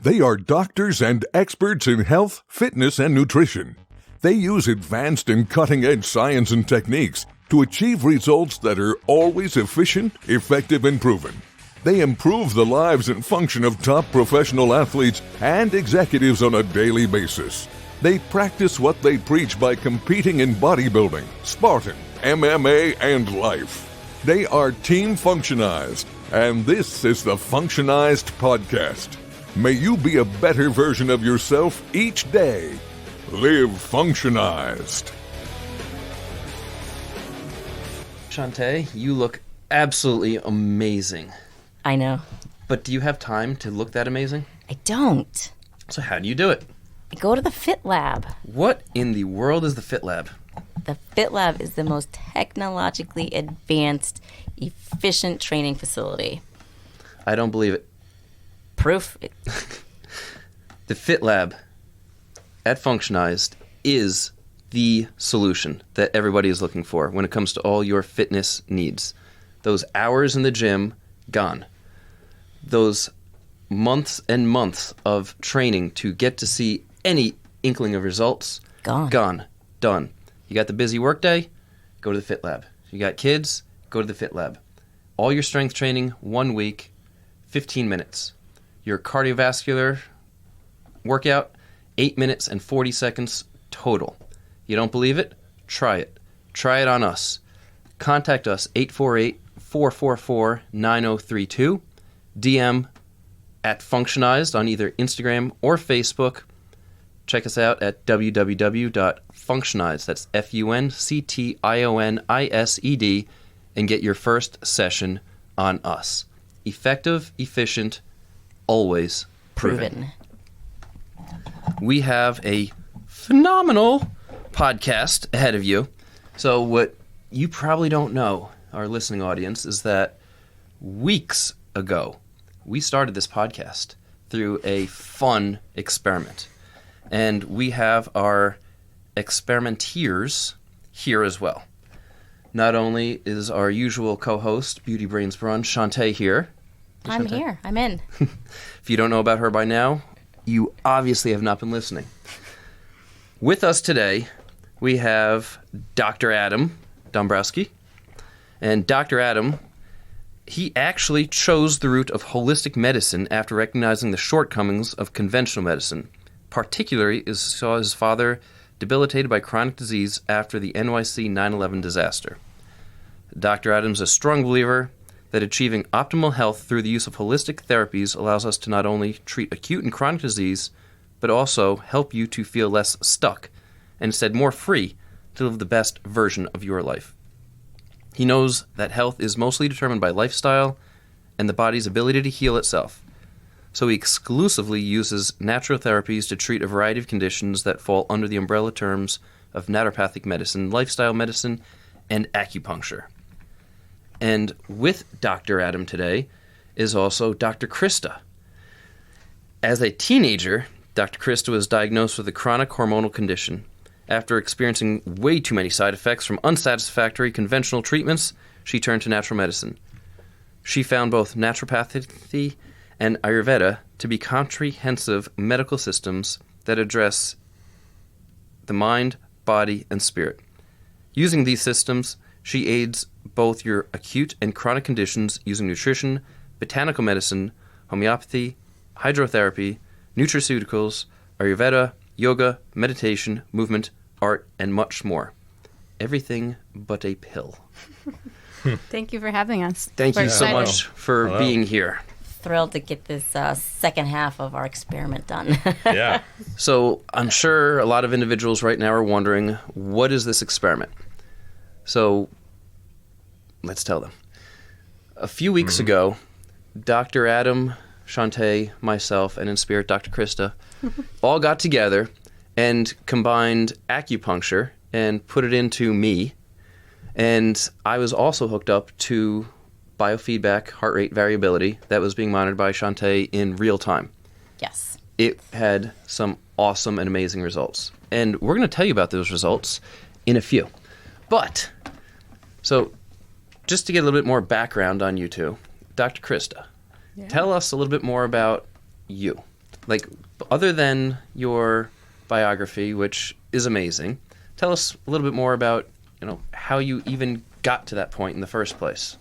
They are doctors and experts in health, fitness, and nutrition. They use advanced and cutting-edge science and techniques to achieve results that are always efficient, effective, and proven. They improve the lives and function of top professional athletes and executives on a daily basis. They practice what they preach by competing in bodybuilding, Spartan, MMA, and life. They are Team Functionized, and this is the Functionized Podcast. May you be a better version of yourself each day. Live Functionized. Chantea, you look absolutely amazing. I know. But do you have time to look that amazing? I don't. So how do you do it? I go to the Fit Lab. What in the world is the Fit Lab? The Fit Lab is the most technologically advanced, efficient training facility. I don't believe it. Proof. The Fit Lab at Functionized is the solution that everybody is looking for when it comes to all your fitness needs. Those hours in the gym, gone. Those months and months of training to get to see any inkling of results, gone, done. You got the busy workday, go to the Fit Lab. You got kids, go to the Fit Lab. All your strength training, 1 week, 15 minutes. Your cardiovascular workout, 8 minutes and 40 seconds total. You don't believe it? Try it. Try it on us. Contact us, 848-444-9032. DM at Functionized on either Instagram or Facebook. Check us out at www.functionized, that's FUNCTIONISED, and get your first session on us. Effective, efficient, always proven. We have a phenomenal podcast ahead of you. So what you probably don't know, our listening audience, is that weeks ago, we started this podcast through a fun experiment. And we have our experimenteers here as well. Not only is our usual co-host, Beauty Brains Brunch, Chantea here. I'm here. I'm in. If you don't know about her by now, you obviously have not been listening. With us today, we have Dr. Adam Dombrowski. And Dr. Adam, he actually chose the route of holistic medicine after recognizing the shortcomings of conventional medicine. Particularly, saw his father debilitated by chronic disease after the NYC 9/11 disaster. Dr. Adams is a strong believer that achieving optimal health through the use of holistic therapies allows us to not only treat acute and chronic disease, but also help you to feel less stuck and instead more free to live the best version of your life. He knows that health is mostly determined by lifestyle and the body's ability to heal itself. So he exclusively uses natural therapies to treat a variety of conditions that fall under the umbrella terms of naturopathic medicine, lifestyle medicine, and acupuncture. And with Dr. Adam today is also Dr. Krista. As a teenager, Dr. Krista was diagnosed with a chronic hormonal condition. After experiencing way too many side effects from unsatisfactory conventional treatments, she turned to natural medicine. She found both naturopathy and Ayurveda to be comprehensive medical systems that address the mind, body, and spirit. Using these systems, she aids both your acute and chronic conditions using nutrition, botanical medicine, homeopathy, hydrotherapy, nutraceuticals, Ayurveda, yoga, meditation, movement, art, and much more. Everything but a pill. Thank you for having us. Thank We're you so excited. much for being here. Thrilled to get this second half of our experiment done. Yeah. So I'm sure a lot of individuals right now are wondering, what is this experiment? So let's tell them. A few weeks ago, Dr. Adam, Chantea, myself, and in spirit, Dr. Krista, all got together and combined acupuncture and put it into me. And I was also hooked up to biofeedback heart rate variability that was being monitored by Chantea in real time. Yes. It had some awesome and amazing results. And we're going to tell you about those results in a few. But, so just to get a little bit more background on you two, Dr. Krista, tell us a little bit more about you. like, other than your biography, which is amazing, tell us a little bit more about, how you even got to that point in the first place.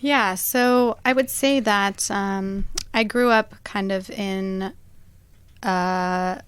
Yeah, so I would say that I grew up kind of in a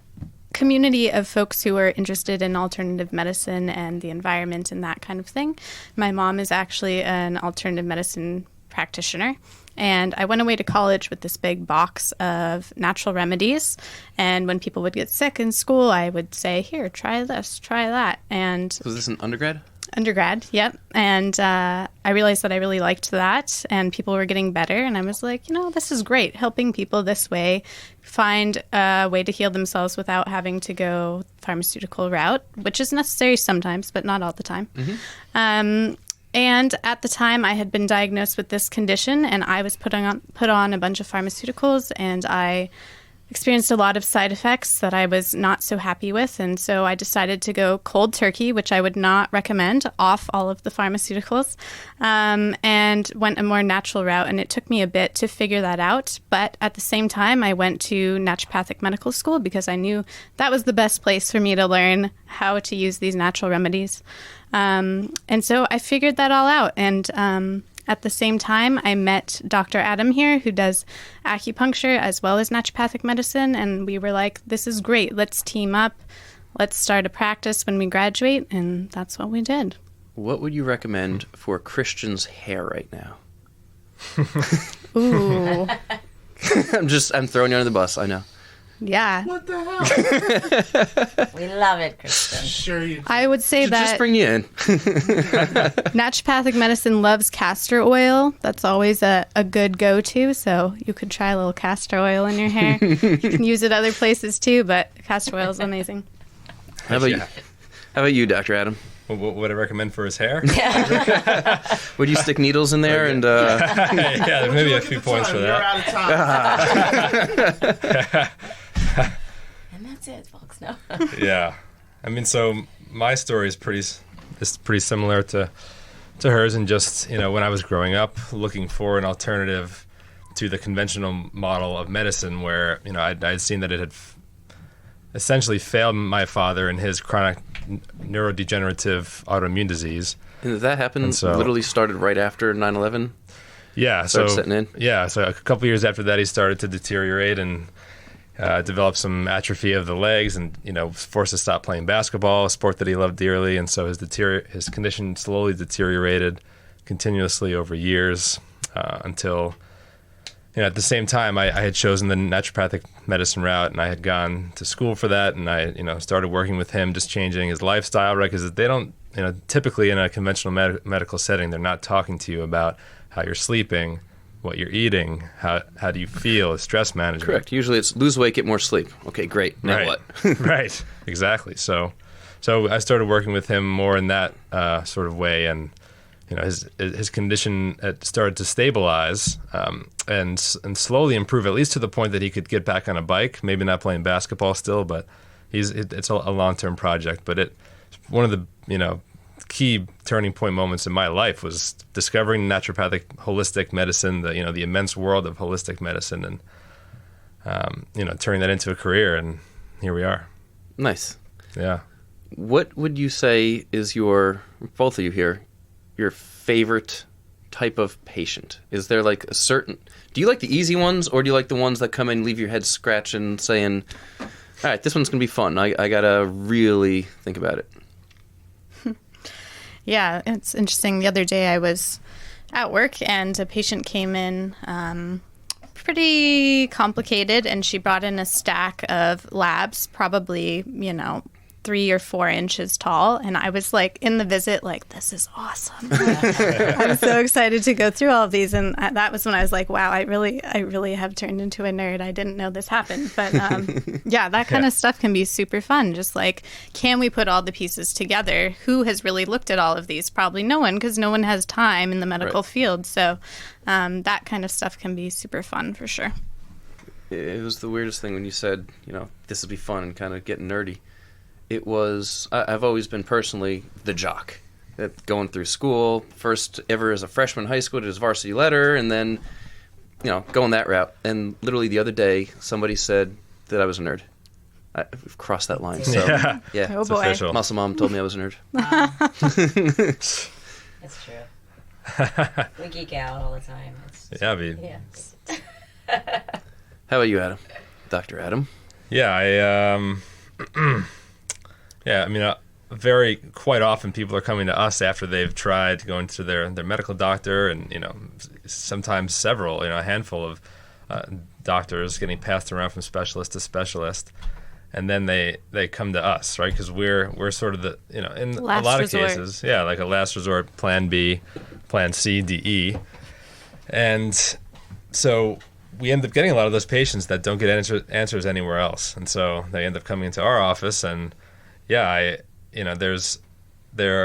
community of folks who were interested in alternative medicine and the environment and that kind of thing. My mom is actually an alternative medicine practitioner. And I went away to college with this big box of natural remedies. And when people would get sick in school, I would say, here, try this, try that. And Was this an undergrad? Undergrad, yep. And I realized that I really liked that, and people were getting better. And I was like, this is great, helping people this way find a way to heal themselves without having to go pharmaceutical route, which is necessary sometimes, but not all the time. Mm-hmm. And at the time, I had been diagnosed with this condition, and I was put on a bunch of pharmaceuticals, and I experienced a lot of side effects that I was not so happy with. And so I decided to go cold turkey, which I would not recommend, off all of the pharmaceuticals, and went a more natural route. And it took me a bit to figure that out. But at the same time, I went to naturopathic medical school because I knew that was the best place for me to learn how to use these natural remedies. And so I figured that all out. And at the same time, I met Dr. Adam here, who does acupuncture as well as naturopathic medicine. And we were like, this is great. Let's team up. Let's start a practice when we graduate. And that's what we did. What would you recommend for Christian's hair right now? Ooh. I'm throwing you under the bus, I know. Yeah. What the hell? We love it, Kristen. Sure you do. I would say that Just bring you in. naturopathic medicine loves castor oil. That's always a good go-to. So you could try a little castor oil in your hair. You can use it other places too, but castor oil is amazing. How about you, Dr. Adam? What would I recommend for his hair? Would you stick needles in there and? Yeah, maybe a few points for You're that. out of time. And that's it, folks. No. Yeah, I mean, so my story is pretty similar to hers, and just when I was growing up, looking for an alternative to the conventional model of medicine, where I'd seen that it had essentially failed my father in his chronic neurodegenerative autoimmune disease. And did that happen? Literally started right after 9/11. Yeah, Started setting in. Yeah, so a couple years after that, he started to deteriorate and developed some atrophy of the legs, and was forced to stop playing basketball, a sport that he loved dearly. And so his condition slowly deteriorated continuously over years until. At the same time, I had chosen the naturopathic medicine route, and I had gone to school for that, and I, started working with him, just changing his lifestyle, right? Because they don't, typically in a conventional medical setting, they're not talking to you about how you're sleeping, what you're eating, how do you feel, stress management. Correct. Usually it's lose weight, get more sleep. Okay, great. Now what? Right. Exactly. So I started working with him more in that sort of way, and his condition had started to stabilize and slowly improve, at least to the point that he could get back on a bike. Maybe not playing basketball still, but it's a long-term project. But one of the key turning point moments in my life was discovering naturopathic holistic medicine, the immense world of holistic medicine, and turning that into a career. And here we are. Nice. Yeah. What would you say is both of you here, your favorite type of patient? Is there like do you like the easy ones, or do you like the ones that come in and leave your head scratching, saying, all right, this one's going to be fun. I got to really think about it. Yeah, it's interesting. The other day I was at work and a patient came in pretty complicated, and she brought in a stack of labs, probably, 3 or 4 inches tall, and I was like in the visit like, this is awesome. I'm so excited to go through all of these, and that was when I was like, wow, I really have turned into a nerd. I didn't know this happened. But yeah, that kind of stuff can be super fun. Just like, can we put all the pieces together? Who has really looked at all of these? Probably no one, because no one has time in the medical field. So that kind of stuff can be super fun for sure. It was the weirdest thing when you said, this would be fun and kind of get nerdy. It was, I've always been personally the jock. That going through school, first ever as a freshman in high school, did his varsity letter, and then going that route. And literally the other day, somebody said that I was a nerd. We've crossed that line. So, yeah. Oh, It's boy. official. Muscle Mom told me I was a nerd. That's true. We geek out all the time. Yeah, How about you, Adam? Dr. Adam? Yeah, very quite often people are coming to us after they've tried going to their medical doctor, and sometimes several, a handful of doctors getting passed around from specialist to specialist, and then they come to us, right? Because we're sort of the in Last a lot resort. of cases, like a last resort, plan B, plan C, D, E, and so we end up getting a lot of those patients that don't get answers anywhere else, and so they end up coming into our office. And there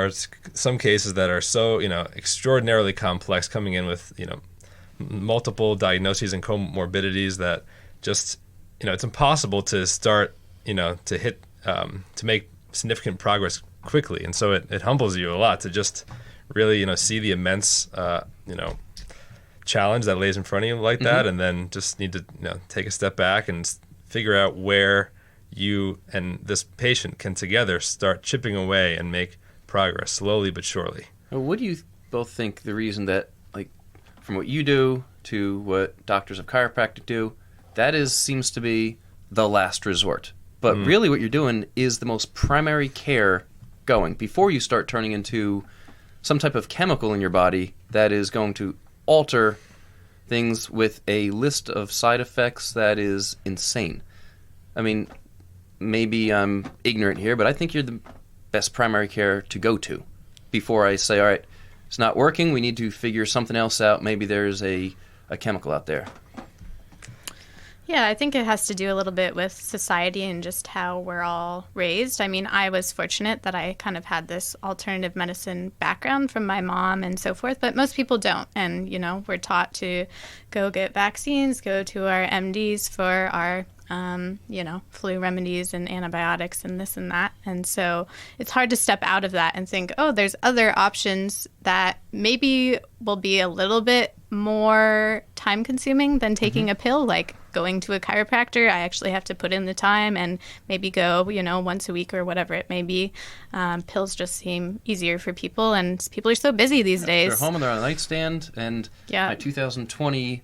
are some cases that are so extraordinarily complex, coming in with multiple diagnoses and comorbidities that just it's impossible to start to hit to make significant progress quickly. And so it humbles you a lot to just really see the immense challenge that lays in front of you like that, and then just need to take a step back and figure out where you and this patient can together start chipping away and make progress slowly but surely. Well, what do you both think the reason that, like, from what you do to what doctors of chiropractic do, that seems to be the last resort? But really what you're doing is the most primary care going before you start turning into some type of chemical in your body that is going to alter things with a list of side effects that is insane. I mean, maybe I'm ignorant here, but I think you're the best primary care to go to before I say, all right, it's not working, we need to figure something else out. Maybe there's a chemical out there. Yeah, I think it has to do a little bit with society and just how we're all raised. I mean, I was fortunate that I kind of had this alternative medicine background from my mom and so forth, but most people don't. And, we're taught to go get vaccines, go to our MDs for our, flu remedies and antibiotics and this and that. And so it's hard to step out of that and think, oh, there's other options that maybe will be a little bit more time consuming than taking a pill, like going to a chiropractor. I actually have to put in the time and maybe go, once a week or whatever it may be. Pills just seem easier for people, and people are so busy these days. They're home and they're on a nightstand, and my 2020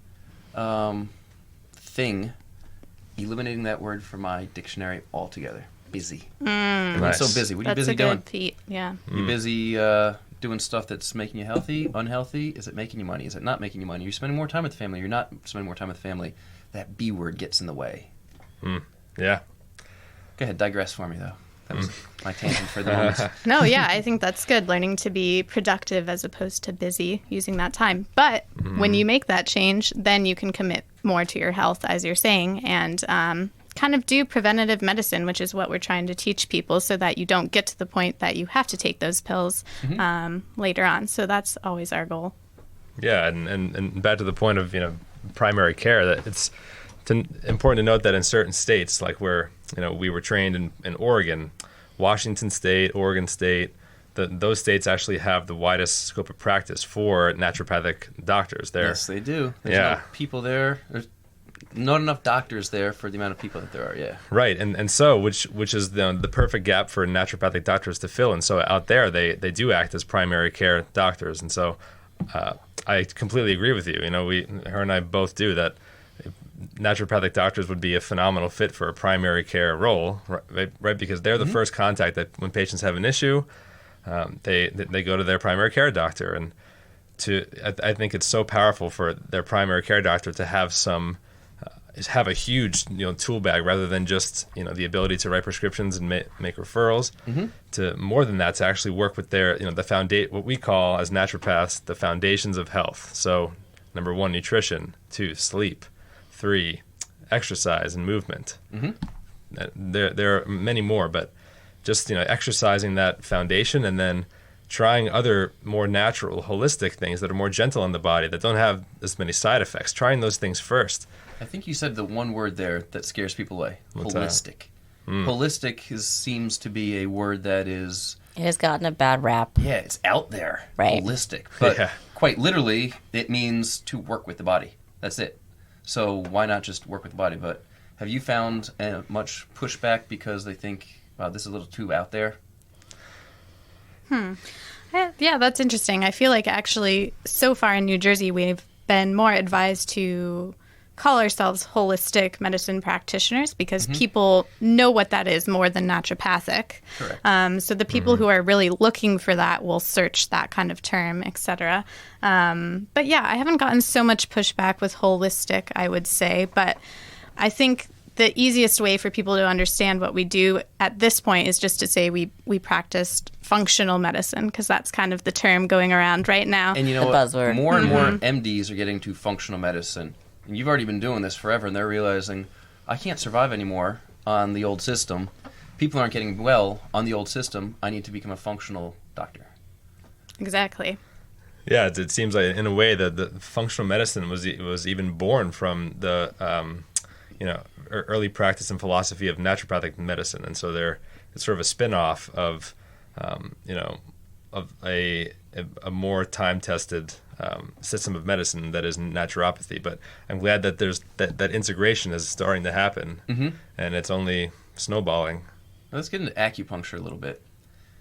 thing, eliminating that word from my dictionary altogether. Busy. I'm so busy. What are you busy doing? That's a good feat, yeah. You busy doing stuff that's making you healthy, unhealthy? Is it making you money? Is it not making you money? You're spending more time with the family. You're not spending more time with the family. That B word gets in the way. Yeah. Go ahead, digress for me, though. That was my tangent for the moment. No, yeah, I think that's good. Learning to be productive as opposed to busy, using that time. But when you make that change, then you can commit more to your health, as you're saying, and kind of do preventative medicine, which is what we're trying to teach people, so that you don't get to the point that you have to take those pills later on. So that's always our goal. Yeah, and back to the point of primary care, that it's important to note that in certain states, like where we were trained in Oregon, Washington State, Oregon State, those states actually have the widest scope of practice for naturopathic doctors there. Yes, they do. There's no people there. There's not enough doctors there for the amount of people that there are, yeah. Right, and so, which is the perfect gap for naturopathic doctors to fill. And so out there, they do act as primary care doctors. And so I completely agree with you. Her and I both do that. Naturopathic doctors would be a phenomenal fit for a primary care role, right? Because they're the first contact that when patients have an issue, they go to their primary care doctor. And I think it's so powerful for their primary care doctor to have have a huge tool bag, rather than just the ability to write prescriptions and make referrals. To more than that, to actually work with their the what we call as naturopaths the foundations of health. So number 1, nutrition; 2, sleep; 3, exercise and movement. There are many more, but just exercising that foundation, and then trying other more natural, holistic things that are more gentle on the body, that don't have as many side effects. Trying those things first. I think you said the one word there that scares people away. What's holistic. Holistic seems to be a word that is... It has gotten a bad rap. Yeah, it's out there. Right. Holistic. But quite literally, it means to work with the body. That's it. so why not just work with the body? But have you found much pushback because they think, wow, this is a little too out there? Yeah, that's interesting. I feel like actually so far in New Jersey, we've been more advised to call ourselves holistic medicine practitioners because people know what that is more than naturopathic. Correct. So the people who are really looking for that will search that kind of term, etc. But yeah, I haven't gotten so much pushback with holistic, I would say. But I think the easiest way for people to understand what we do at this point is just to say we practiced functional medicine, because that's kind of the term going around right now. And you know The what? buzzword. More and more MDs are getting to functional medicine. And you've already been doing this forever, and they're realizing, I can't survive anymore on the old system. People aren't getting well on the old system. I need to become a functional doctor. Exactly. Yeah, it seems like in a way that the functional medicine was even born from the early practice and philosophy of naturopathic medicine, and so it's sort of a spin-off of a more time-tested system of medicine that is naturopathy. But I'm glad that there's that integration is starting to happen, and it's only snowballing. Let's get into acupuncture a little bit.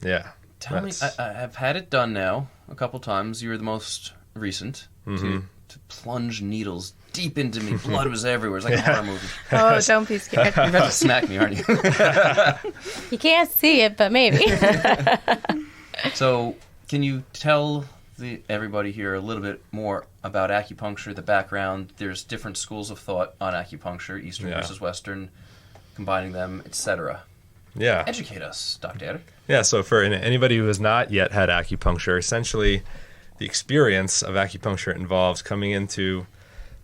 Yeah. Tell me, I've had it done now a couple times. You were the most recent to plunge needles deep into me. Blood was everywhere. It's like a horror movie. Oh, don't be scared. You're about to smack me, aren't you? You can't see it, but maybe. So, can you tell everybody here a little bit more about acupuncture, the background? There's different schools of thought on acupuncture, Eastern versus Western, combining them, etc. Yeah. Educate us, Dr. Adder. Yeah, so for anybody who has not yet had acupuncture, essentially the experience of acupuncture involves coming into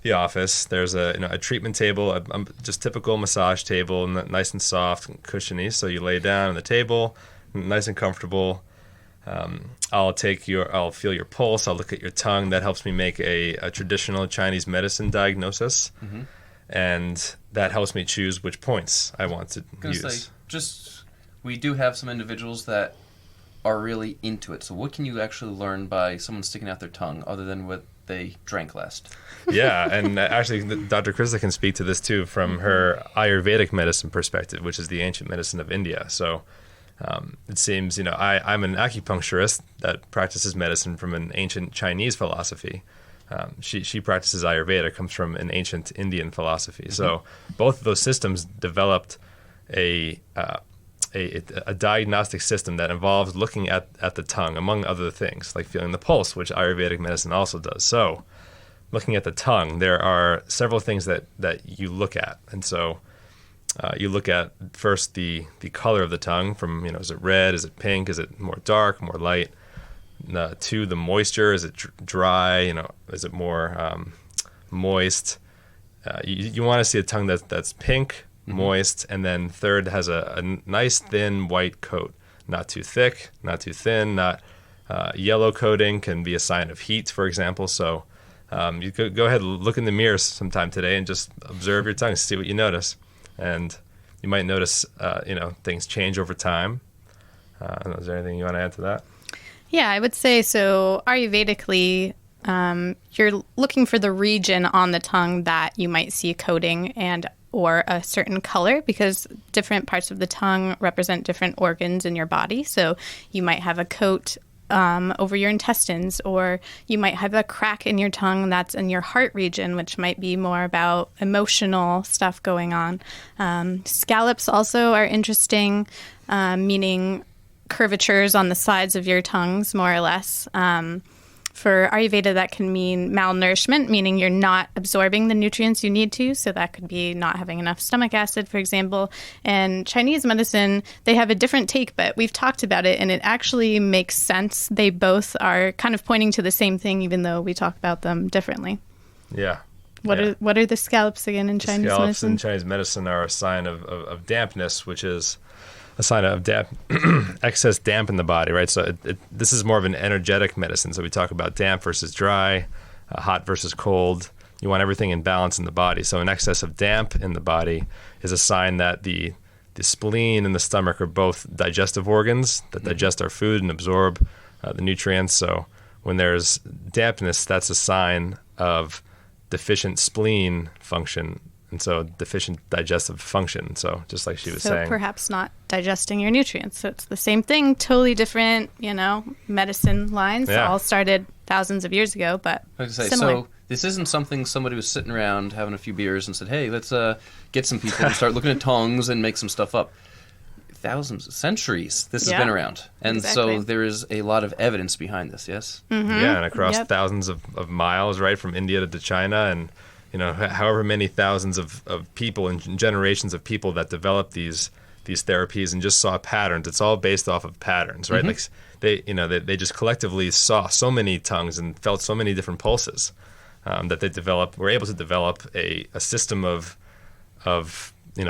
the office. There's a treatment table, a just typical massage table, nice and soft and cushiony. So you lay down on the table, nice and comfortable. I'll feel your pulse. I'll look at your tongue. That helps me make a traditional Chinese medicine diagnosis, and that helps me choose which points I want to use. We do have some individuals that are really into it. So what can you actually learn by someone sticking out their tongue other than what they drank last? Yeah, and actually Dr. Krista can speak to this too from her Ayurvedic medicine perspective, which is the ancient medicine of India. So it seems, I'm an acupuncturist that practices medicine from an ancient Chinese philosophy. She practices Ayurveda, comes from an ancient Indian philosophy. So both of those systems developed a diagnostic system that involves looking at the tongue, among other things, like feeling the pulse, which Ayurvedic medicine also does. So looking at the tongue, there are several things that you look at. And so you look at first the color of the tongue from, is it red, is it pink, is it more dark, more light? Two, the moisture, is it dry, is it more moist? You want to see a tongue that's pink, moist, and then third has a nice thin white coat, not too thick, not too thin, not yellow coating can be a sign of heat, for example. So you could go ahead and look in the mirror sometime today and just observe your tongue, see what you notice, and you might notice things change over time. Is there anything you want to add to that? Yeah, I would say so. Ayurvedically, you're looking for the region on the tongue that you might see a coating or a certain color, because different parts of the tongue represent different organs in your body. So you might have a coat over your intestines, or you might have a crack in your tongue that's in your heart region, which might be more about emotional stuff going on. Scallops also are interesting, meaning curvatures on the sides of your tongues, more or less. For Ayurveda, that can mean malnourishment, meaning you're not absorbing the nutrients you need to. So that could be not having enough stomach acid, for example. And Chinese medicine, they have a different take, but we've talked about it, and it actually makes sense. They both are kind of pointing to the same thing, even though we talk about them differently. Yeah. What are the scallops again in Chinese medicine? Scallops in Chinese medicine are a sign of dampness, which is a sign of excess damp in the body, right? So this is more of an energetic medicine. So we talk about damp versus dry, hot versus cold. You want everything in balance in the body. So an excess of damp in the body is a sign that the spleen and the stomach are both digestive organs that digest our food and absorb the nutrients. So when there's dampness, that's a sign of deficient spleen function, and so deficient digestive function. So just like she was saying. So perhaps not digesting your nutrients. So it's the same thing, totally different, medicine lines. Yeah. All started thousands of years ago, but I was gonna say, similar. so this isn't something somebody was sitting around having a few beers and said, hey, let's get some people to start looking at tongues and make some stuff up. Centuries this has been around. And exactly. so there is a lot of evidence behind this, yes? Mm-hmm. Yeah, and across Yep. thousands of miles, right, from India to China, and however many thousands of people and generations of people that developed these therapies and just saw patterns. It's all based off of patterns, right? Mm-hmm. Like they just collectively saw so many tongues and felt so many different pulses that they were able to develop a system of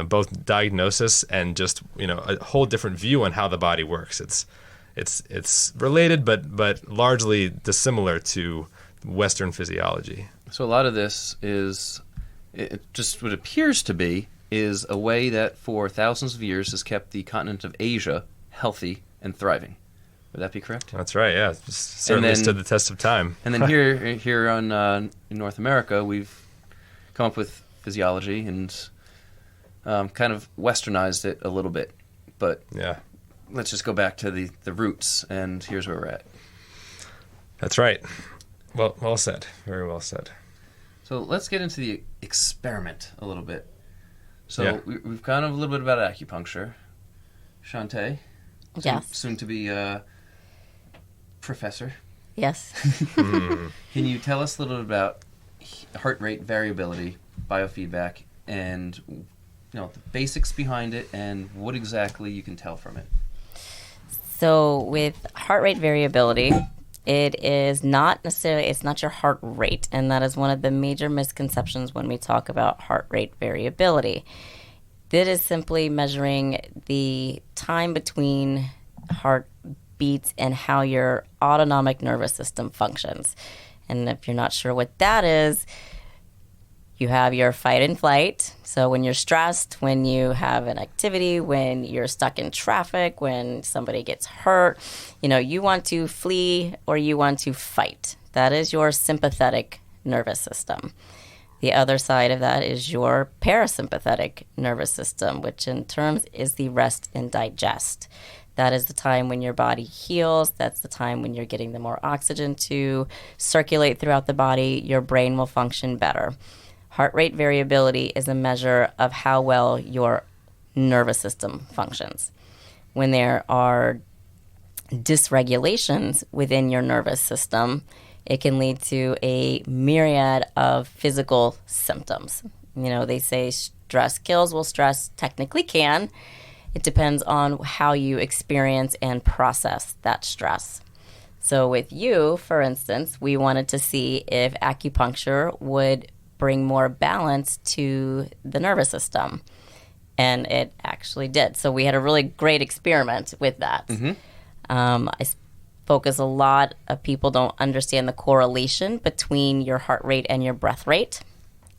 both diagnosis and just a whole different view on how the body works. It's related, but largely dissimilar to Western physiology. So a lot of this is, it just what appears to be, is a way that for thousands of years has kept the continent of Asia healthy and thriving. Would that be correct? That's right, yeah. Certainly stood the test of time. And then here on in North America, we've come up with physiology and kind of westernized it a little bit. But yeah, let's just go back to the roots, and here's where we're at. That's right. Well said. Very well said. So let's get into the experiment a little bit. So Yeah. we've kind of a little bit about acupuncture. Chantea, Yes. soon to be professor. Yes. Can you tell us a little bit about heart rate variability, biofeedback, and the basics behind it, and what exactly you can tell from it? So with heart rate variability, it is not necessarily, it's not your heart rate. And that is one of the major misconceptions when we talk about heart rate variability. That is simply measuring the time between heartbeats and how your autonomic nervous system functions. And if you're not sure what that is, you have your fight and flight. So when you're stressed, when you have an activity, when you're stuck in traffic, when somebody gets hurt, you want to flee or you want to fight. That is your sympathetic nervous system. The other side of that is your parasympathetic nervous system, which in terms is the rest and digest. That is the time when your body heals. That's the time when you're getting the more oxygen to circulate throughout the body. Your brain will function better. Heart rate variability is a measure of how well your nervous system functions. When there are dysregulations within your nervous system, it can lead to a myriad of physical symptoms. They say stress kills. Well, stress technically can. It depends on how you experience and process that stress. So with you, for instance, we wanted to see if acupuncture would bring more balance to the nervous system. And it actually did. So we had a really great experiment with that. Mm-hmm. I focus a lot of people don't understand the correlation between your heart rate and your breath rate,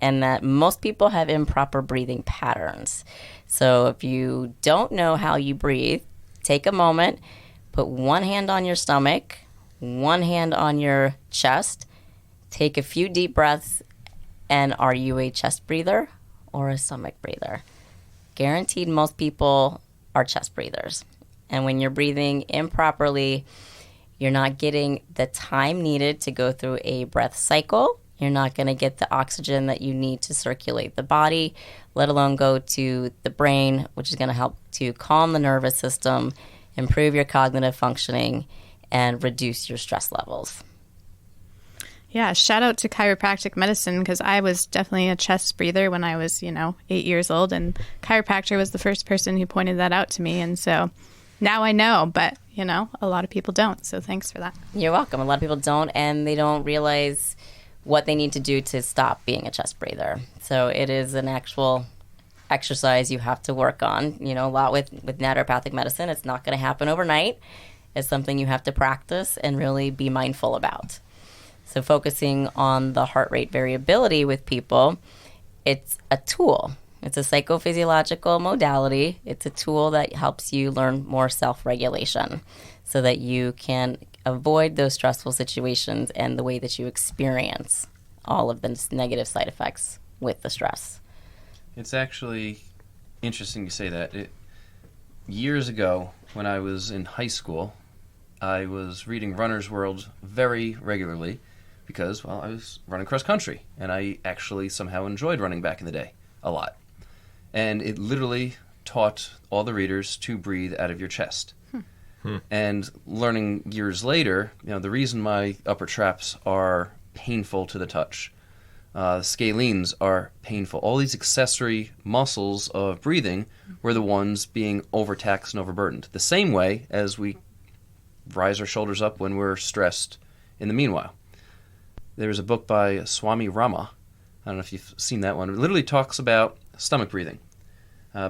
and that most people have improper breathing patterns. So if you don't know how you breathe, take a moment, put one hand on your stomach, one hand on your chest, take a few deep breaths, and are you a chest breather or a stomach breather? Guaranteed most people are chest breathers. And when you're breathing improperly, you're not getting the time needed to go through a breath cycle. You're not going to get the oxygen that you need to circulate the body, let alone go to the brain, which is going to help to calm the nervous system, improve your cognitive functioning, and reduce your stress levels. Yeah, shout out to chiropractic medicine, because I was definitely a chest breather when I was, 8 years old, and chiropractor was the first person who pointed that out to me. And so now I know, but, a lot of people don't. So thanks for that. You're welcome. A lot of people don't, and they don't realize what they need to do to stop being a chest breather. So it is an actual exercise you have to work on. A lot with naturopathic medicine, it's not going to happen overnight. It's something you have to practice and really be mindful about. So focusing on the heart rate variability with people, it's a tool. It's a psychophysiological modality. It's a tool that helps you learn more self-regulation so that you can avoid those stressful situations and the way that you experience all of the negative side effects with the stress. It's actually interesting you say that. Years ago, when I was in high school, I was reading Runner's World very regularly because, well, I was running cross country, and I actually somehow enjoyed running back in the day a lot. And it literally taught all the readers to breathe out of your chest. And learning years later, the reason my upper traps are painful to the touch, scalenes are painful, all these accessory muscles of breathing were the ones being overtaxed and overburdened. The same way as we rise our shoulders up when we're stressed in the meanwhile. There's a book by Swami Rama. I don't know if you've seen that one. It literally talks about stomach breathing,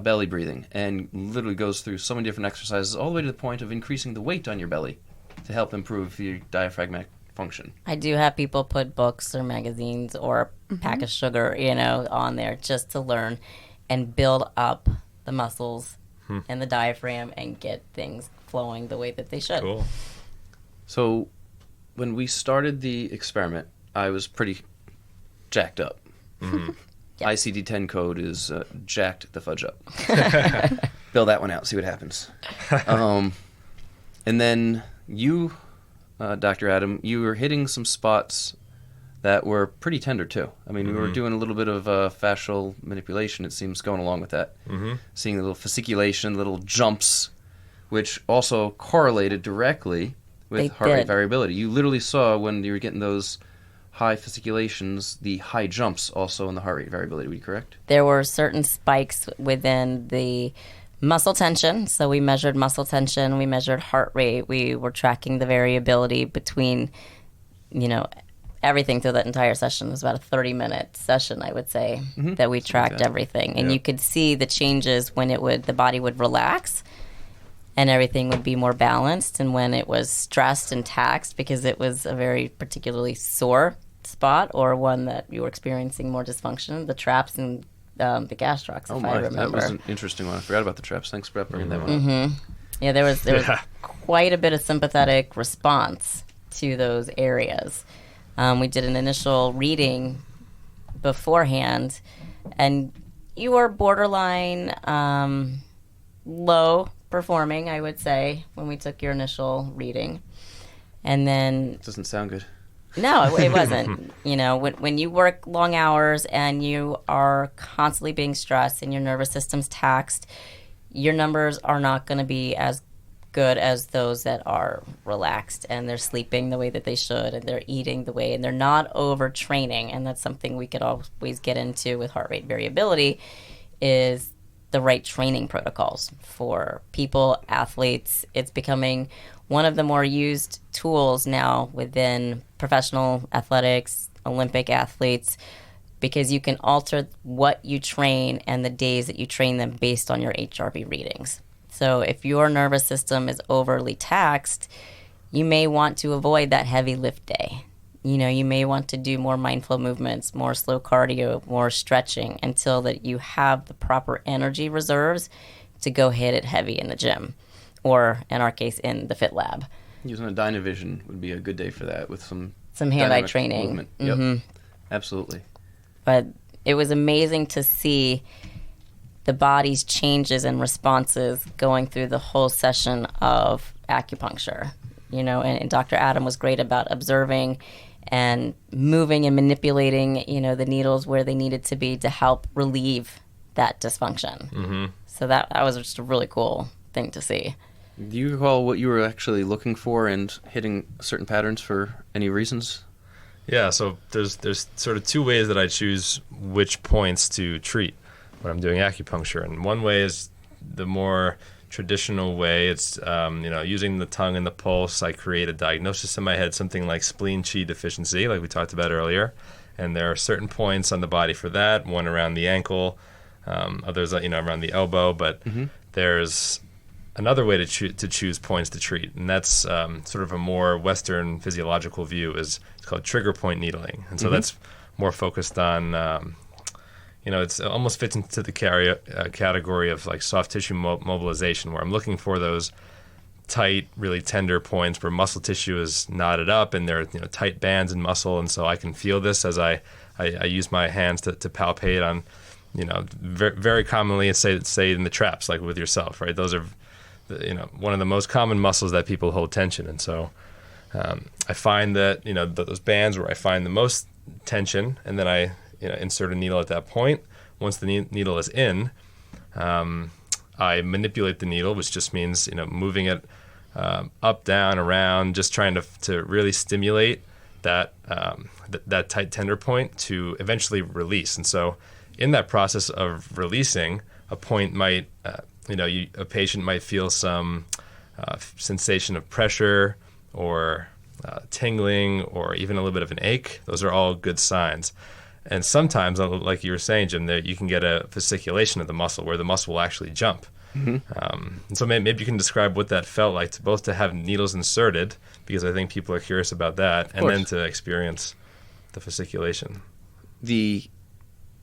belly breathing, and literally goes through so many different exercises all the way to the point of increasing the weight on your belly to help improve your diaphragmatic function. I do have people put books or magazines or a pack of sugar, on there just to learn and build up the muscles and the diaphragm and get things flowing the way that they should. Cool. So when we started the experiment, I was pretty jacked up. Yeah. ICD-10 code is jacked the fudge up. Fill that one out, see what happens. And then you, Dr. Adam, you were hitting some spots that were pretty tender too. I mean, we were doing a little bit of fascial manipulation, it seems, going along with that. Seeing a little fasciculation, little jumps, which also correlated directly with heart rate variability. You literally saw when you were getting those high fasciculations, the high jumps also in the heart rate variability. Would you correct? There were certain spikes within the muscle tension. So we measured muscle tension, we measured heart rate, we were tracking the variability between, everything through that entire session. It was about a 30-minute session, I would say, that we tracked everything. And you could see the changes when the body would relax and everything would be more balanced, and when it was stressed and taxed because it was a very particularly sore spot or one that you were experiencing more dysfunction, the traps and the gastrocs, if I remember. That was an interesting one. I forgot about the traps. Thanks for bringing that one up. Yeah, there was quite a bit of sympathetic response to those areas. We did an initial reading beforehand, and you were borderline low performing, I would say, when we took your initial reading. And then... Doesn't sound good. No, it wasn't. When you work long hours and you are constantly being stressed and your nervous system's taxed, your numbers are not going to be as good as those that are relaxed and they're sleeping the way that they should and they're eating the way and they're not overtraining. And that's something we could always get into with heart rate variability is the right training protocols for people, athletes. It's becoming one of the more used tools now within professional athletics, Olympic athletes, because you can alter what you train and the days that you train them based on your HRV readings. So if your nervous system is overly taxed, you may want to avoid that heavy lift day. You may want to do more mindful movements, more slow cardio, more stretching until that you have the proper energy reserves to go hit it heavy in the gym, or in our case, in the Fit Lab. Using a Dynavision would be a good day for that with some hand-eye training. Yep, absolutely. But it was amazing to see the body's changes and responses going through the whole session of acupuncture. And Dr. Adam was great about observing and moving and manipulating, the needles where they needed to be to help relieve that dysfunction. So that was just a really cool thing to see. Do you recall what you were actually looking for and hitting certain patterns for any reasons? Yeah, so there's sort of two ways that I choose which points to treat when I'm doing acupuncture. And one way is the more traditional way. It's using the tongue and the pulse. I create a diagnosis in my head, something like spleen qi deficiency, like we talked about earlier. And there are certain points on the body for that. One around the ankle, others around the elbow. But there's another way to choose points to treat, and that's sort of a more Western physiological view. It's called trigger point needling, and so that's more focused on. It's almost fits into the category of like soft tissue mobilization, where I'm looking for those tight, really tender points where muscle tissue is knotted up and there are tight bands in muscle. And so I can feel this as I use my hands to palpate on, very, very commonly, say in the traps, like with yourself, right? Those are, one of the most common muscles that people hold tension. And so I find that, those bands where I find the most tension, and then I insert a needle at that point. Once the needle is in, I manipulate the needle, which just means moving it up, down, around, just trying to really stimulate that that tight tender point to eventually release. And so, in that process of releasing, a point might, a patient might feel some sensation of pressure or tingling or even a little bit of an ache. Those are all good signs. And sometimes, like you were saying, Jim, that you can get a fasciculation of the muscle where the muscle will actually jump. Mm-hmm. And so maybe you can describe what that felt like, both to have needles inserted, because I think people are curious about that, and then to experience the fasciculation.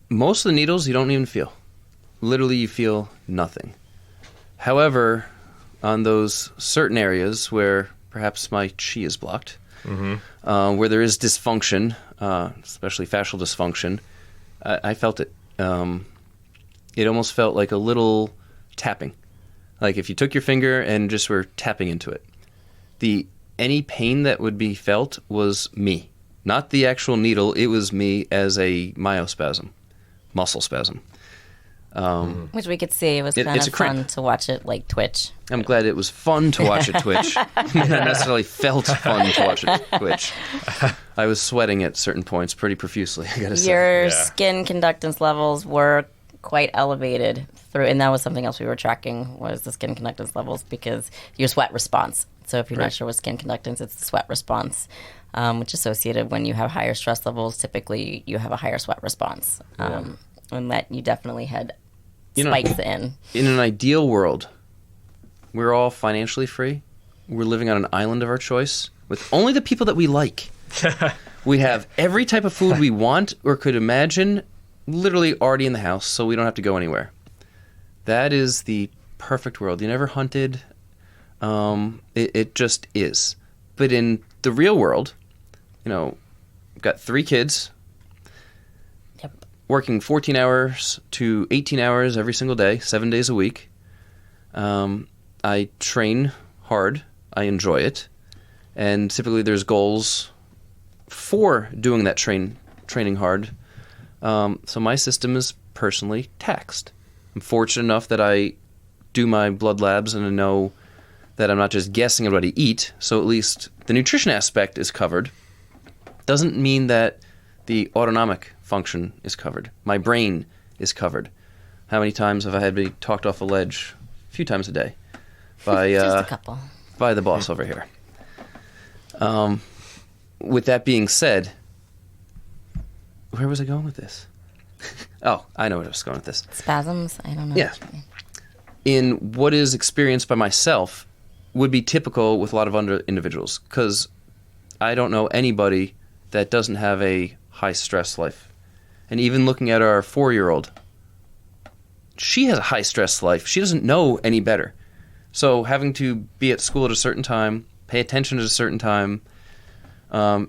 Most of the needles you don't even feel. Literally, you feel nothing. However, on those certain areas where perhaps my chi is blocked, where there is dysfunction, especially fascial dysfunction, I felt it. It almost felt like a little tapping, like if you took your finger and just were tapping into it. Any pain that would be felt was me, not the actual needle. It was me as a myospasm, muscle spasm. Which we could see. It was kind of fun to watch it like twitch. I'm glad it was fun to watch it twitch. Not necessarily felt fun to watch it twitch. I was sweating at certain points pretty profusely, I gotta say. Your skin conductance levels were quite elevated through, and that was something else we were tracking, was the skin conductance levels, because your sweat response. So if you're not sure what skin conductance, it's the sweat response, which is associated when you have higher stress levels. Typically, you have a higher sweat response, and that you definitely had spikes in. In an ideal world, we're all financially free. We're living on an island of our choice with only the people that we like. We have every type of food we want or could imagine literally already in the house, so we don't have to go anywhere. That is the perfect world. You never hunted. It just is. But in the real world, I've got 3 kids. Working 14 hours to 18 hours every single day, 7 days a week. I train hard. I enjoy it. And typically there's goals for doing that training hard. So my system is personally taxed. I'm fortunate enough that I do my blood labs and I know that I'm not just guessing at what I eat. So at least the nutrition aspect is covered. Doesn't mean that the autonomic function is covered. My brain is covered. How many times have I had to be talked off a ledge? A few times a day. By just a couple. By the boss over here. With that being said, where was I going with this? Oh, I know where I was going with this. Spasms? I don't know. Yeah. In what is experienced by myself would be typical with a lot of other individuals, because I don't know anybody that doesn't have a high-stress life. And even looking at our 4-year-old, she has a high-stress life. She doesn't know any better. So having to be at school at a certain time, pay attention at a certain time,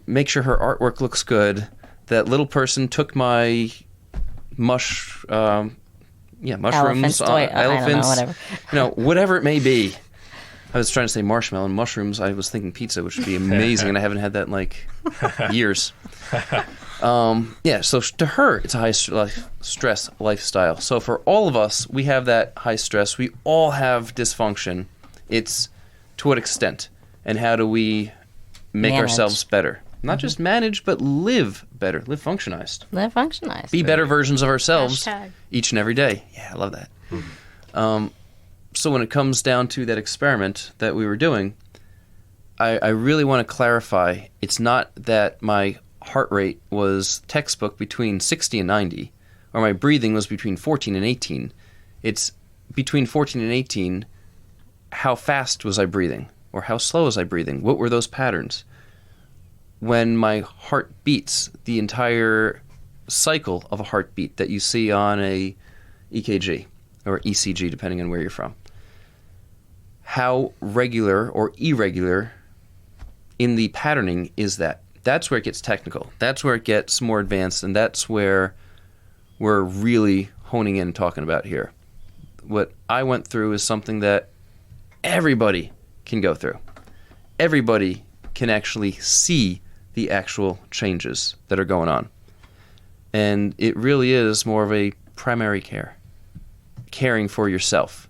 make sure her artwork looks good. That little person took my mushrooms, elephants, whatever. Whatever it may be. I was trying to say marshmallow and mushrooms. I was thinking pizza, which would be amazing, and I haven't had that in like years. So to her, it's a high stress lifestyle. So for all of us, we have that high stress. We all have dysfunction. It's to what extent, and how do we make ourselves better? Not just manage, but live better. Live functionized. Live functionized. Be better versions of ourselves Hashtag. Each and every day. Yeah, I love that. So when it comes down to that experiment that we were doing, I really want to clarify, it's not that my heart rate was textbook between 60 and 90, or my breathing was between 14 and 18. It's between 14 and 18, how fast was I breathing? Or how slow was I breathing? What were those patterns? When my heart beats, the entire cycle of a heartbeat that you see on a EKG or ECG, depending on where you're from. how regular or irregular in the patterning is that? That's where it gets technical. That's where it gets more advanced, and that's where we're really honing in talking about here. What I went through is something that everybody can go through. Everybody can actually see the actual changes that are going on. And it really is more of a primary care. Caring for yourself.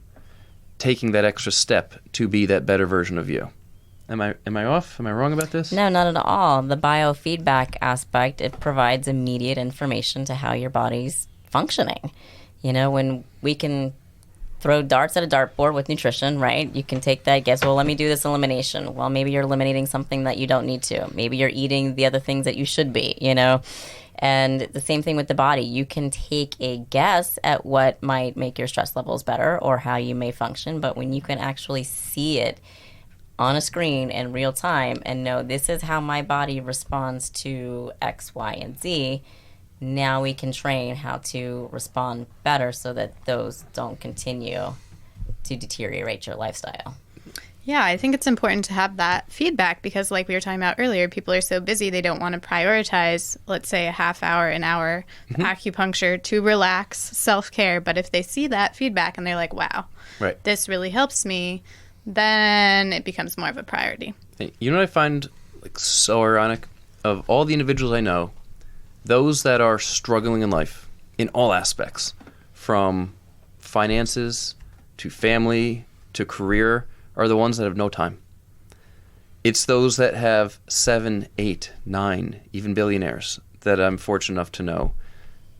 Taking that extra step to be that better version of you. Am I off? Am I wrong about this? No, not at all. The biofeedback aspect, it provides immediate information to how your body's functioning. You know, when we can throw darts at a dartboard with nutrition, right? You can take that, guess, well, let me do this elimination. Well, maybe you're eliminating something that you don't need to. Maybe you're eating the other things that you should be, you know? And the same thing with the body. You can take a guess at what might make your stress levels better or how you may function, but when you can actually see it on a screen in real time and know this is how my body responds to X, Y, and Z, now we can train how to respond better so that those don't continue to deteriorate your lifestyle. Yeah, I think it's important to have that feedback because, like we were talking about earlier, people are so busy they don't want to prioritize, let's say, a half hour, an hour acupuncture to relax, self-care. But if they see that feedback and they're like, wow, Right. this really helps me, then it becomes more of a priority. Hey, you know what I find so ironic? Of all the individuals I know, those that are struggling in life, in all aspects, from finances to family to career, are the ones that have no time. It's those that have 7, 8, 9, even billionaires that I'm fortunate enough to know.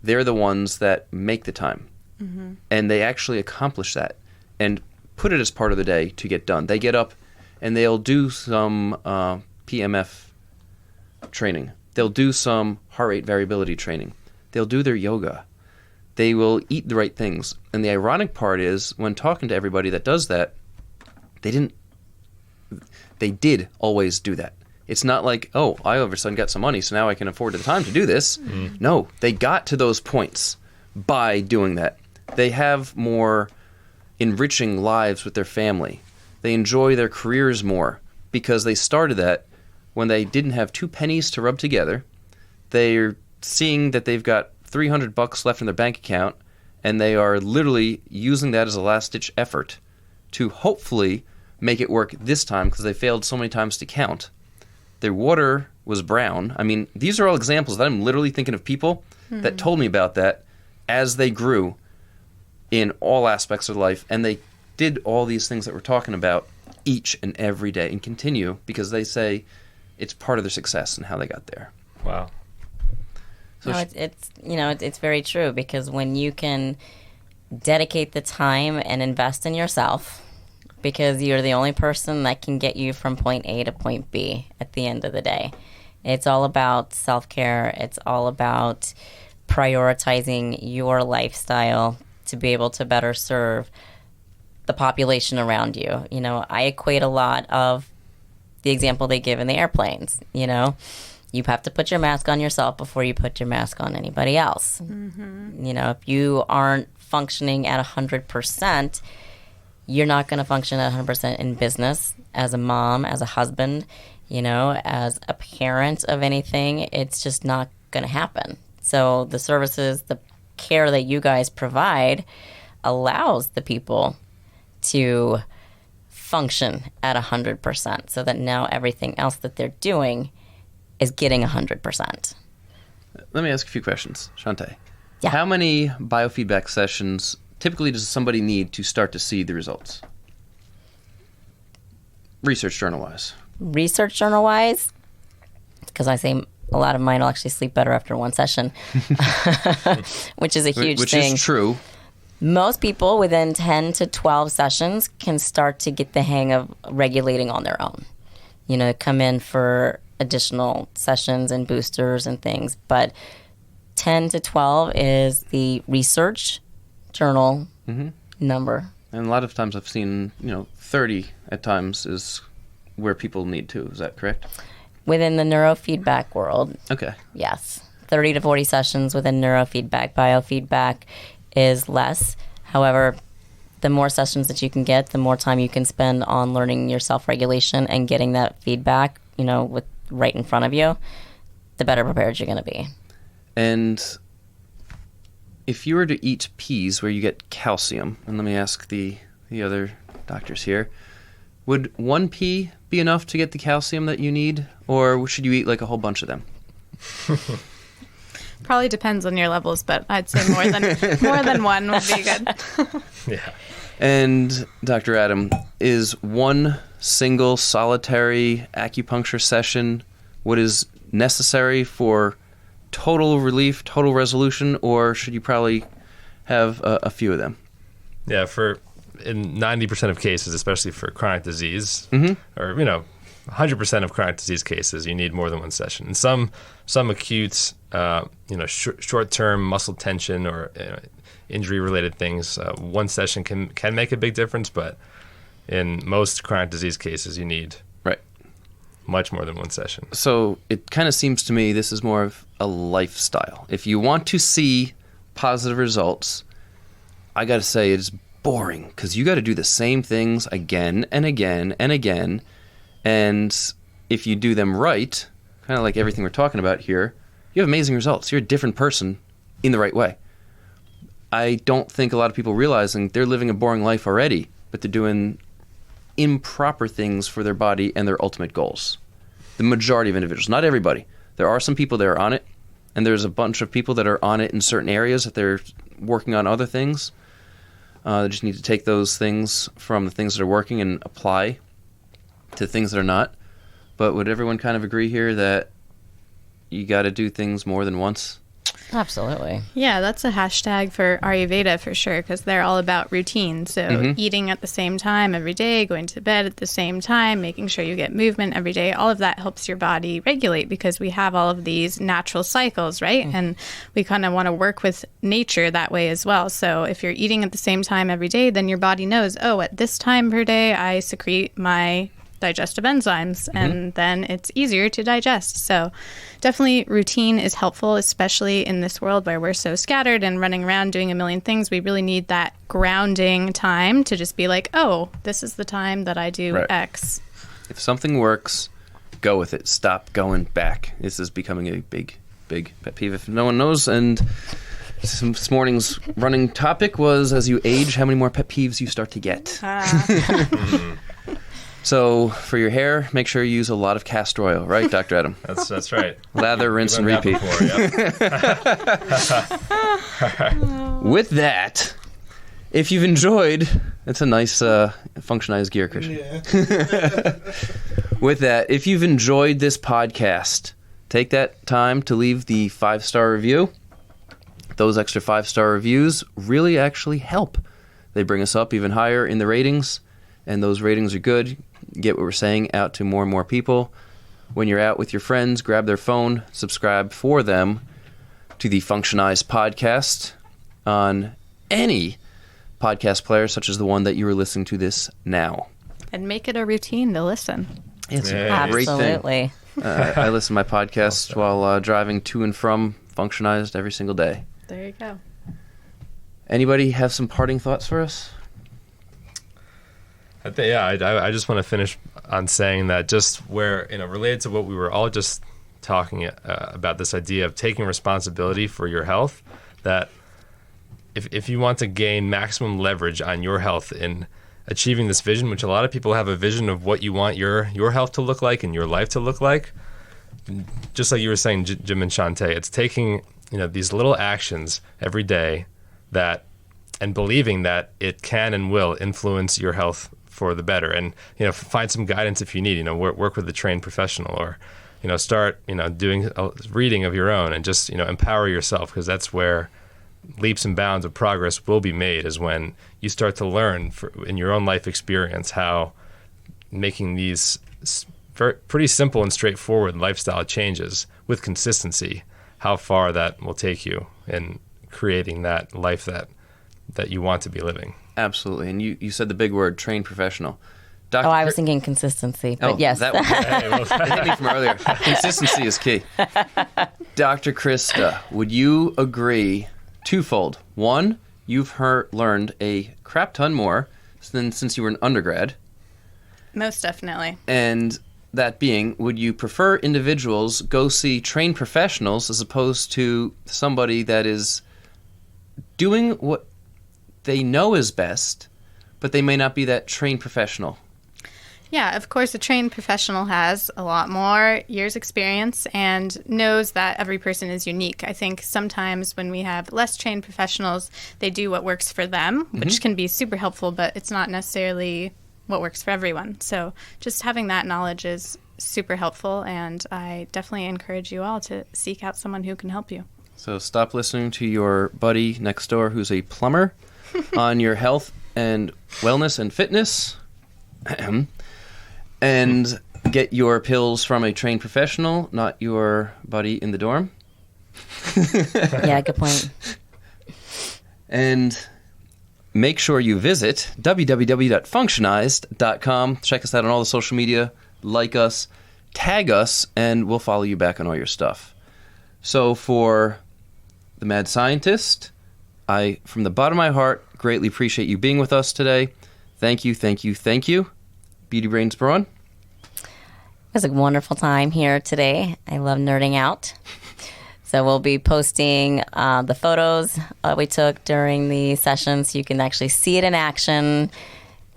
They're the ones that make the time. Mm-hmm. And they actually accomplish that and put it as part of the day to get done. They get up and they'll do some PMF training. They'll do some heart rate variability training. They'll do their yoga. They will eat the right things. And the ironic part is when talking to everybody that does that, they did always do that. It's not like, oh, I all of a sudden got some money, so now I can afford the time to do this. Mm. No, they got to those points by doing that. They have more enriching lives with their family. They enjoy their careers more because they started that when they didn't have 2 pennies to rub together. They're seeing that they've got $300 left in their bank account, and they are literally using that as a last-ditch effort to hopefully make it work this time because they failed so many times to count. Their water was brown. I mean, these are all examples that I'm literally thinking of people that told me about that as they grew in all aspects of life, and they did all these things that we're talking about each and every day and continue because they say it's part of their success and how they got there. Wow. So no, it's very true because when you can dedicate the time and invest in yourself, because you're the only person that can get you from point A to point B at the end of the day. It's all about self-care. It's all about prioritizing your lifestyle to be able to better serve the population around you. You know, I equate a lot of the example they give in the airplanes. You know, you have to put your mask on yourself before you put your mask on anybody else. Mm-hmm. You know, if you aren't functioning at 100%, you're not going to function at 100% in business, as a mom, as a husband, you know, as a parent of anything. It's just not going to happen. So the services, the care that you guys provide allows the people to function at 100% so that now everything else that they're doing is getting 100%. Let me ask a few questions. Chantea. Yeah. How many biofeedback sessions typically does somebody need to start to see the results? Research journal-wise. Research journal-wise, because I say a lot of mine will actually sleep better after one session, which is a huge thing. Which is true. Most people within 10 to 12 sessions can start to get the hang of regulating on their own. You know, come in for additional sessions and boosters and things, but 10 to 12 is the research journal number. And a lot of times I've seen, 30 at times is where people need to. Is that correct? Within the neurofeedback world, okay. Yes. 30 to 40 sessions within neurofeedback. Biofeedback is less. However, the more sessions that you can get, the more time you can spend on learning your self-regulation and getting that feedback, with right in front of you, the better prepared you're going to be. And if you were to eat peas where you get calcium, and let me ask the other doctors here, would one pea be enough to get the calcium that you need, or should you eat like a whole bunch of them? Probably depends on your levels, but I'd say more than one would be good. Yeah. And Dr. Adam, is one single solitary acupuncture session what is necessary for total relief, total resolution, or should you probably have a few of them? Yeah, in 90% of cases, especially for chronic disease, or 100% of chronic disease cases, you need more than one session. And some acute, short-term muscle tension or injury-related things, one session can make a big difference. But in most chronic disease cases, you need much more than one session. So it kind of seems to me this is more of a lifestyle. If you want to see positive results, I got to say it's boring because you got to do the same things again and again and again. And if you do them right, kind of like everything we're talking about here, you have amazing results. You're a different person in the right way. I don't think a lot of people realizing they're living a boring life already, but they're doing improper things for their body and their ultimate goals. The majority of individuals, not everybody. There are some people that are on it, and there's a bunch of people that are on it in certain areas that they're working on other things. They just need to take those things from the things that are working and apply to things that are not. But would everyone kind of agree here that you got to do things more than once? Absolutely. Yeah, that's a hashtag for Ayurveda for sure, because they're all about routine. So eating at the same time every day, going to bed at the same time, making sure you get movement every day, all of that helps your body regulate because we have all of these natural cycles, right? And we kind of want to work with nature that way as well. So if you're eating at the same time every day, then your body knows, at this time per day, I secrete my digestive enzymes, and then it's easier to digest. So definitely routine is helpful, especially in this world where we're so scattered and running around doing a million things. We really need that grounding time to just be like, this is the time that I do X. If something works, go with it. Stop going back. This is becoming a big pet peeve if no one knows. And this morning's running topic was, as you age, how many more pet peeves you start to get. So for your hair, make sure you use a lot of castor oil, right, Dr. Adam? That's right. Lather, rinse, and repeat. With that, if you've enjoyed, it's a nice functionized gear, Christian. Yeah. With that, if you've enjoyed this podcast, take that time to leave the 5-star review. Those extra 5-star reviews really actually help. They bring us up even higher in the ratings, and those ratings are good. Get what we're saying out to more and more people. When you're out with your friends, grab their phone, subscribe for them to the Functionize podcast on any podcast player, such as the one that you are listening to this now. And make it a routine to listen. It's a great thing. Absolutely. I listen to my podcast while driving to and from Functionized every single day. There you go. Anybody have some parting thoughts for us? I just want to finish on saying that just where, related to what we were all just talking about, this idea of taking responsibility for your health, that if you want to gain maximum leverage on your health in achieving this vision, which a lot of people have a vision of what you want your health to look like and your life to look like, just like you were saying, Jim and Chantea, it's taking these little actions every day and believing that it can and will influence your health for the better, and find some guidance if you need. Work with a trained professional, or start doing reading of your own, and just empower yourself, because that's where leaps and bounds of progress will be made, is when you start to learn in your own life experience how making these pretty simple and straightforward lifestyle changes with consistency, how far that will take you in creating that life that you want to be living. Absolutely. And you said the big word, trained professional. Dr. I was thinking consistency, but yes. That it hit me from earlier. Consistency is key. Dr. Krista, would you agree twofold? One, you've learned a crap ton more than since you were an undergrad. Most definitely. And that being, would you prefer individuals go see trained professionals as opposed to somebody that is doing what they know is best, but they may not be that trained professional? Yeah, of course, a trained professional has a lot more years experience and knows that every person is unique. I think sometimes when we have less trained professionals, they do what works for them, which can be super helpful, but it's not necessarily what works for everyone. So just having that knowledge is super helpful, and I definitely encourage you all to seek out someone who can help you. So stop listening to your buddy next door who's a plumber on your health and wellness and fitness. And get your pills from a trained professional, not your buddy in the dorm. Yeah, good point. And make sure you visit www.functionized.com. Check us out on all the social media. Like us, tag us, and we'll follow you back on all your stuff. So for the Mad Scientist, I, from the bottom of my heart, greatly appreciate you being with us today. Thank you, thank you, thank you. Beauty Brains Braun. It was a wonderful time here today. I love nerding out. So we'll be posting the photos we took during the session so you can actually see it in action,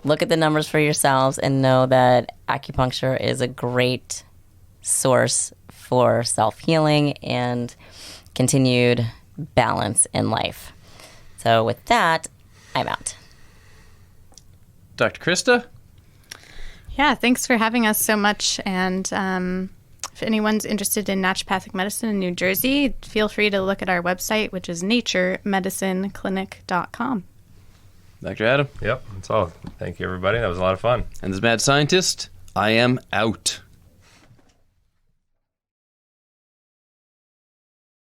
look at the numbers for yourselves, and know that acupuncture is a great source for self-healing and continued balance in life. So with that, I'm out. Dr. Krista? Yeah, thanks for having us so much. And if anyone's interested in naturopathic medicine in New Jersey, feel free to look at our website, which is naturemedicineclinic.com. Dr. Adam? Yep, that's all. Thank you, everybody. That was a lot of fun. And this Mad Scientist, I am out.